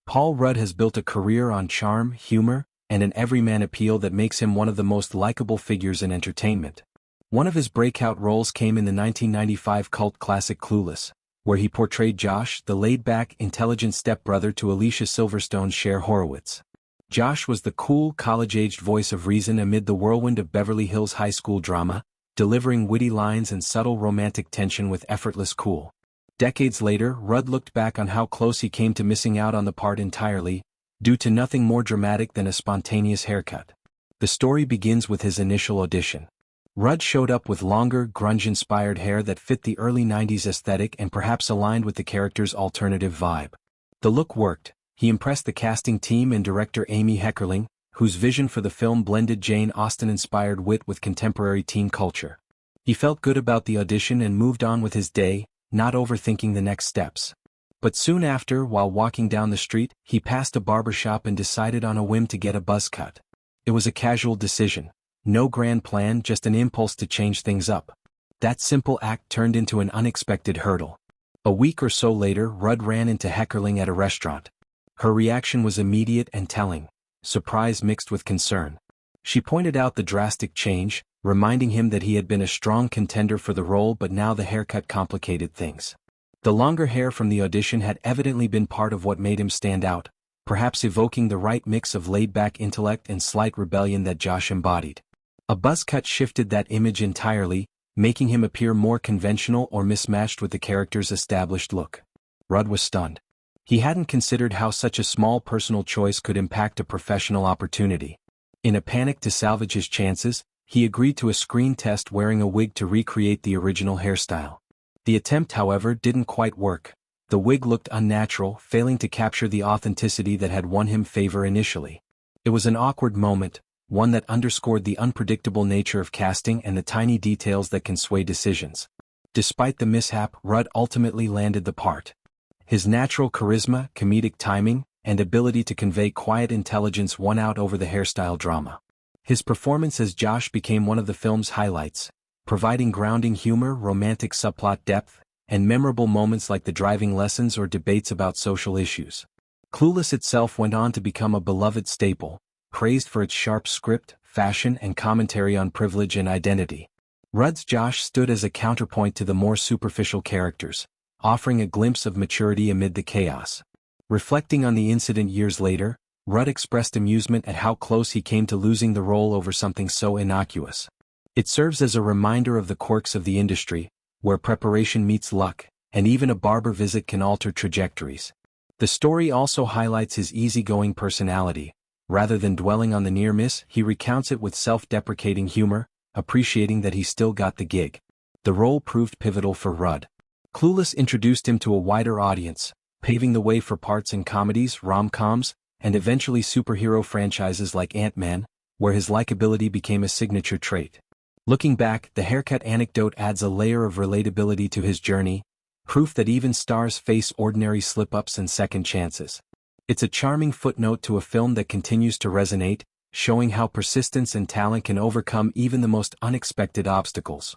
Paul Rudd has built a career on charm, humor, and an everyman appeal that makes him one of the most likable figures in entertainment. One of his breakout roles came in the 1995 cult classic Clueless, where he portrayed Josh, the laid-back, intelligent stepbrother to Alicia Silverstone's Cher Horowitz. Josh was the cool, college-aged voice of reason amid the whirlwind of Beverly Hills high school drama, delivering witty lines and subtle romantic tension with effortless cool. Decades later, Rudd looked back on how close he came to missing out on the part entirely, due to nothing more dramatic than a spontaneous haircut. The story begins with his initial audition. Rudd showed up with longer, grunge-inspired hair that fit the early 90s aesthetic and perhaps aligned with the character's alternative vibe. The look worked. He impressed the casting team and director Amy Heckerling, whose vision for the film blended Jane Austen-inspired wit with contemporary teen culture. He felt good about the audition and moved on with his day, not overthinking the next steps. But soon after, while walking down the street, he passed a barbershop and decided on a whim to get a buzz cut. It was a casual decision. No grand plan, just an impulse to change things up. That simple act turned into an unexpected hurdle. A week or so later, Rudd ran into Heckerling at a restaurant. Her reaction was immediate and telling, surprise mixed with concern. She pointed out the drastic change, reminding him that he had been a strong contender for the role, but now the haircut complicated things. The longer hair from the audition had evidently been part of what made him stand out, perhaps evoking the right mix of laid-back intellect and slight rebellion that Josh embodied. A buzz cut shifted that image entirely, making him appear more conventional or mismatched with the character's established look. Rudd was stunned. He hadn't considered how such a small personal choice could impact a professional opportunity. In a panic to salvage his chances, he agreed to a screen test wearing a wig to recreate the original hairstyle. The attempt, however, didn't quite work. The wig looked unnatural, failing to capture the authenticity that had won him favor initially. It was an awkward moment, one that underscored the unpredictable nature of casting and the tiny details that can sway decisions. Despite the mishap, Rudd ultimately landed the part. His natural charisma, comedic timing, and ability to convey quiet intelligence won out over the hairstyle drama. His performance as Josh became one of the film's highlights, providing grounding humor, romantic subplot depth, and memorable moments like the driving lessons or debates about social issues. Clueless itself went on to become a beloved staple, praised for its sharp script, fashion, and commentary on privilege and identity. Rudd's Josh stood as a counterpoint to the more superficial characters, offering a glimpse of maturity amid the chaos. Reflecting on the incident years later, Rudd expressed amusement at how close he came to losing the role over something so innocuous. It serves as a reminder of the quirks of the industry, where preparation meets luck, and even a barber visit can alter trajectories. The story also highlights his easygoing personality. Rather than dwelling on the near miss, he recounts it with self-deprecating humor, appreciating that he still got the gig. The role proved pivotal for Rudd. Clueless introduced him to a wider audience, paving the way for parts in comedies, rom-coms, and eventually superhero franchises like Ant-Man, where his likability became a signature trait. Looking back, the haircut anecdote adds a layer of relatability to his journey, proof that even stars face ordinary slip-ups and second chances. It's a charming footnote to a film that continues to resonate, showing how persistence and talent can overcome even the most unexpected obstacles.